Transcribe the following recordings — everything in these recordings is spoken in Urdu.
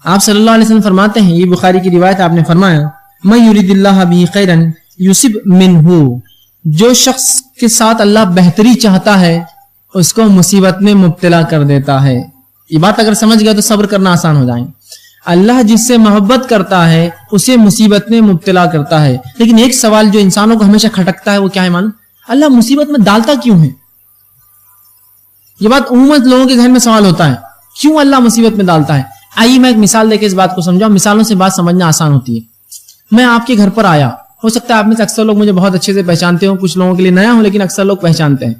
آپ صلی اللہ علیہ وسلم فرماتے ہیں, یہ بخاری کی روایت, آپ نے فرمایا من یرید اللہ بہ خیرا یصب منہ, جو شخص کے ساتھ اللہ بہتری چاہتا ہے اس کو مصیبت میں مبتلا کر دیتا ہے. یہ بات اگر سمجھ گیا تو صبر کرنا آسان ہو جائیں. اللہ جس سے محبت کرتا ہے اسے مصیبت میں مبتلا کرتا ہے. لیکن ایک سوال جو انسانوں کو ہمیشہ کھٹکتا ہے وہ کیا ہے معلوم؟ اللہ مصیبت میں ڈالتا کیوں ہے؟ یہ بات عموماً لوگوں کے ذہن میں سوال ہوتا ہے, کیوں اللہ مصیبت میں ڈالتا ہے؟ آئیے میں ایک مثال دے کے اس بات کو سمجھاؤں. مثالوں سے بات سمجھنا آسان ہوتی ہے. میں آپ کے گھر پر آیا, ہو سکتا ہے آپ میں سے اکثر لوگ مجھے بہت اچھے سے پہچانتے ہوں, کچھ لوگوں کے لیے نیا ہوں لیکن اکثر لوگ پہچانتے ہیں.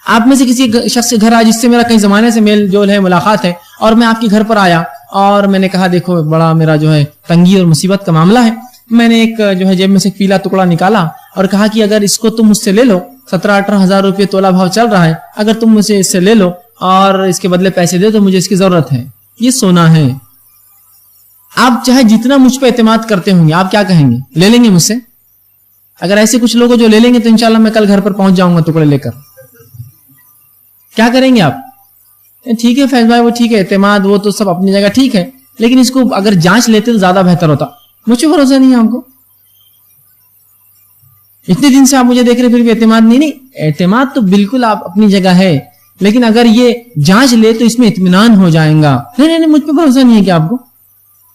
آپ میں سے کسی شخص کے گھر آیا جس سے میرا کئی زمانے سے میل جول ہے, ملاقات ہے, اور میں آپ کے گھر پر آیا اور میں نے کہا دیکھو بڑا میرا جو ہے تنگی اور مصیبت کا معاملہ ہے. میں نے ایک جو ہے جیب میں سے پیلا ٹکڑا نکالا اور کہا کہ اگر اس کو تم مجھ سے لے لو, 17-18 ہزار روپے تولہ بھاؤ چل رہا ہے, اگر تم مجھ سے اس سے لے لو اور اس کے بدلے پیسے دے تو مجھے اس کی ضرورت ہے, یہ سونا ہے. آپ چاہے جتنا مجھ پہ اعتماد کرتے ہوں گے, آپ کیا کہیں گے؟ لے لیں گے مجھ سے؟ اگر ایسے کچھ لوگ جو لے لیں گے تو انشاءاللہ میں کل گھر پر پہنچ جاؤں گا ٹکڑے لے کر. کیا کریں گے آپ؟ ٹھیک ہے فیض بھائی, وہ ٹھیک ہے, اعتماد وہ تو سب اپنی جگہ ٹھیک ہے, لیکن اس کو اگر جانچ لیتے تو زیادہ بہتر ہوتا. مجھ پہ بھروسہ نہیں ہے آپ کو؟ اتنے دن سے آپ مجھے دیکھ رہے پھر بھی اعتماد نہیں. اعتماد تو بالکل آپ اپنی جگہ ہے, لیکن اگر یہ جانچ لے تو اس میں اطمینان ہو جائیں گا. نہیں مجھ پہ بھروسہ نہیں ہے کیا آپ کو؟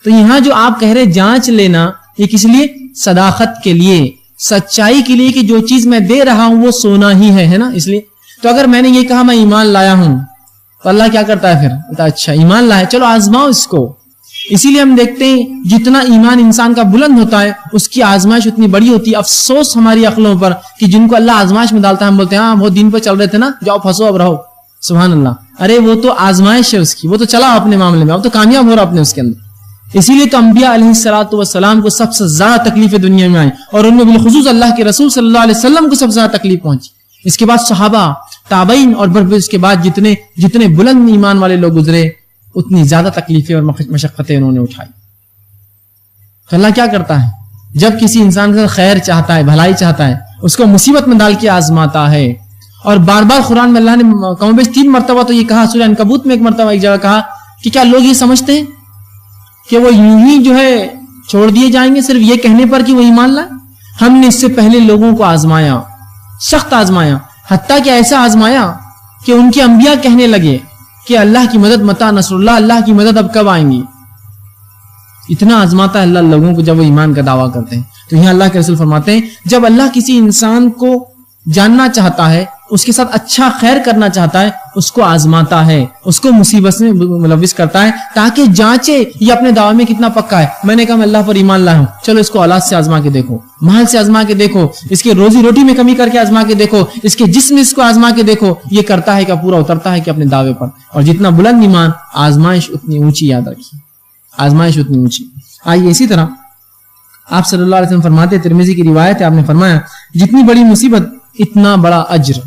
تو یہاں جو آپ کہہ رہے جانچ لینا, یہ کس لیے؟ صداقت کے لیے, سچائی کے لیے, کہ جو چیز میں دے رہا ہوں وہ سونا ہی ہے نا, اس لیے. تو اگر میں نے یہ کہا میں ایمان لایا ہوں تو اللہ کیا کرتا ہے پھر؟ اچھا ایمان لایا, چلو آزماؤ اس کو. اسی لیے ہم دیکھتے ہیں جتنا ایمان انسان کا بلند ہوتا ہے اس کی آزمائش اتنی بڑی ہوتی ہے. افسوس ہماری عقلوں پر کہ جن کو اللہ آزمائش میں ڈالتا ہے, ہم بولتے ہیں ہاں وہ دین پر چل رہے تھے نا, جاؤ پھنسو اب رہو. سبحان اللہ, ارے وہ تو آزمائش ہے اس کی, وہ تو چلا اپنے معاملے میں, اب تو کامیاب ہو رہا اپنے اس کے اندر. اسی لیے تو انبیاء علیہ الصلوۃ والسلام کو سب سے زیادہ تکلیفیں دنیا میں آئیں, اور ان میں بالخصوص اللہ کے رسول صلی اللہ علیہ وسلم کو سب سے زیادہ تکلیف پہنچی. اس کے بعد صحابہ, تابعین, اور پھر اس کے بعد جتنے بلند ایمان والے لوگ گزرے, اتنی زیادہ تکلیفیں اور مشقتیں انہوں نے اٹھائی. تو اللہ کیا کرتا ہے؟ جب کسی انسان کا خیر چاہتا ہے, بھلائی چاہتا ہے, اس کو مصیبت میں ڈال کے آزماتا ہے. اور بار بار قرآن میں اللہ نے کم بیش 3 مرتبہ تو یہ کہا, سورہ عنکبوت میں 1 مرتبہ ایک جگہ کہا کہ کیا لوگ یہ سمجھتے ہیں کہ وہ یوں ہی جو ہے چھوڑ دیے جائیں گے صرف یہ کہنے پر کہ وہ ایمان لائے؟ ہم نے اس سے پہلے لوگوں کو آزمایا, سخت آزمایا, حتیٰ کہ ایسا آزمایا کہ ان کے انبیاء کہنے لگے کہ اللہ کی مدد متی نصر اللہ, اللہ کی مدد اب کب آئیں گی. اتنا آزماتا ہے اللہ لوگوں کو جب وہ ایمان کا دعویٰ کرتے ہیں. تو یہاں اللہ کے رسول فرماتے ہیں جب اللہ کسی انسان کو جاننا چاہتا ہے, اس کے ساتھ اچھا خیر کرنا چاہتا ہے, اس کو آزماتا ہے, اس کو مصیبت میں ملوث کرتا ہے تاکہ جانچے یہ اپنے دعوے میں کتنا پکا ہے. میں نے کہا میں اللہ پر ایمان لایا ہوں, چلو اس کو اولاد سے آزما کے دیکھو, مال سے آزما کے دیکھو, اس کی روزی روٹی میں کمی کر کے آزما کے دیکھو, اس کے جسم میں اس کو آزما کے دیکھو, یہ کرتا ہے کہ پورا اترتا ہے کہ اپنے دعوے پر. اور جتنا بلند ایمان, آزمائش اتنی اونچی, یاد رکھیے آزمائش اتنی اونچی. آئیے اسی طرح آپ صلی اللہ علیہ وسلم فرماتے, ترمذی کی روایت ہے, آپ نے فرمایا جتنی بڑی مصیبت اتنا بڑا اجر.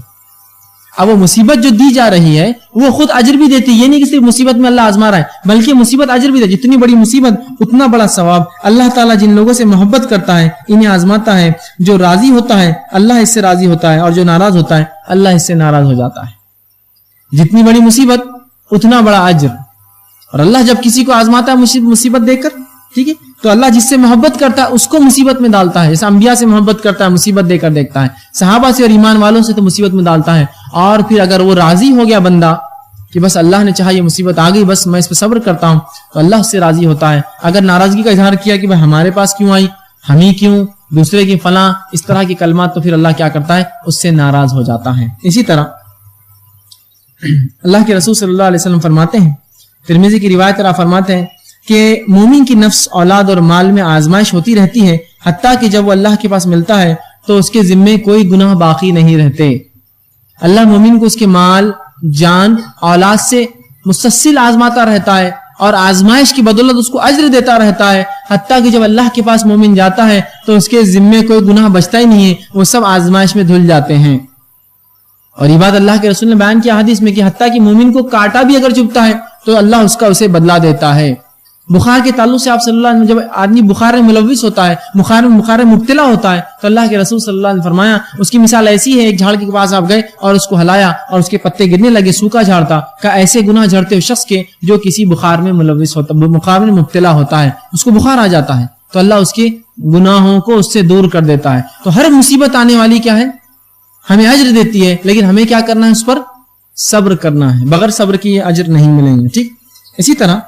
اب وہ مصیبت جو دی جا رہی ہے وہ خود اجر بھی دیتی, یہ نہیں کہ صرف مصیبت میں اللہ آزما رہا ہے بلکہ مصیبت اجر بھی دے. جتنی بڑی مصیبت اتنا بڑا ثواب. اللہ تعالیٰ جن لوگوں سے محبت کرتا ہے انہیں آزماتا ہے, جو راضی ہوتا ہے اللہ اس سے راضی ہوتا ہے, اور جو ناراض ہوتا ہے اللہ اس سے ناراض ہو جاتا ہے. جتنی بڑی مصیبت اتنا بڑا اجر. اور اللہ جب کسی کو آزماتا ہے مصیبت دے کر, ٹھیک ہے, تو اللہ جس سے محبت کرتا ہے اس کو مصیبت میں ڈالتا ہے. جیسے انبیاء سے محبت کرتا ہے مصیبت دے کر دیکھتا ہے, صحابہ سے اور ایمان والوں سے تو مصیبت میں ڈالتا ہے. اور پھر اگر وہ راضی ہو گیا بندہ کہ بس اللہ نے چاہا یہ مصیبت آ گئی, بس میں اس پہ صبر کرتا ہوں, تو اللہ اس سے راضی ہوتا ہے. اگر ناراضگی کا اظہار کیا کہ بھائی ہمارے پاس کیوں آئی, ہم ہی کیوں, دوسرے کی فلاں, اس طرح کی کلمات, تو پھر اللہ کیا کرتا ہے, اس سے ناراض ہو جاتا ہے. اسی طرح اللہ کے رسول صلی اللہ علیہ وسلم فرماتے ہیں, ترمذی کی روایت آپ فرماتے ہیں کہ مومن کی نفس, اولاد اور مال میں آزمائش ہوتی رہتی ہے, حتیٰ کہ جب وہ اللہ کے پاس ملتا ہے تو اس کے ذمے کوئی گناہ باقی نہیں رہتے. اللہ مومن کو اس کے مال, جان, اولاد سے مسلسل آزماتا رہتا ہے, اور آزمائش کی بدولت اس کو اجر دیتا رہتا ہے, حتیٰ کہ جب اللہ کے پاس مومن جاتا ہے تو اس کے ذمے کوئی گناہ بچتا ہی نہیں ہے, وہ سب آزمائش میں دھل جاتے ہیں. اور یہ بات اللہ کے رسول نے بیان کیا حدیث میں کہ حتیٰ کہ مومن کو کانٹا بھی اگر چبھتا ہے تو اللہ اسے بدلہ دیتا ہے. بخار کے تعلق سے آپ صلی اللہ علیہ وسلم، جب آدمی بخار میں ملوث ہوتا ہے، بخار میں مبتلا ہوتا ہے، تو اللہ کے رسول صلی اللہ علیہ وسلم نے فرمایا اس کی مثال ایسی ہے، ایک جھاڑ کے پاس آپ گئے اور اس کو ہلایا اور اس کے پتے گرنے لگے، سوکھا جھاڑ تھا، کہ ایسے گناہ جھڑتے ہوئے شخص کے جو کسی بخار میں ملوث ہوتا، بخار میں مبتلا ہوتا ہے، اس کو بخار آ جاتا ہے، تو اللہ اس کے گناہوں کو اس سے دور کر دیتا ہے۔ تو ہر مصیبت آنے والی کیا ہے، ہمیں اجر دیتی ہے، لیکن ہمیں کیا کرنا ہے، اس پر صبر کرنا ہے، بغیر صبر کی یہ اجر نہیں ملیں گے۔ ٹھیک، اسی طرح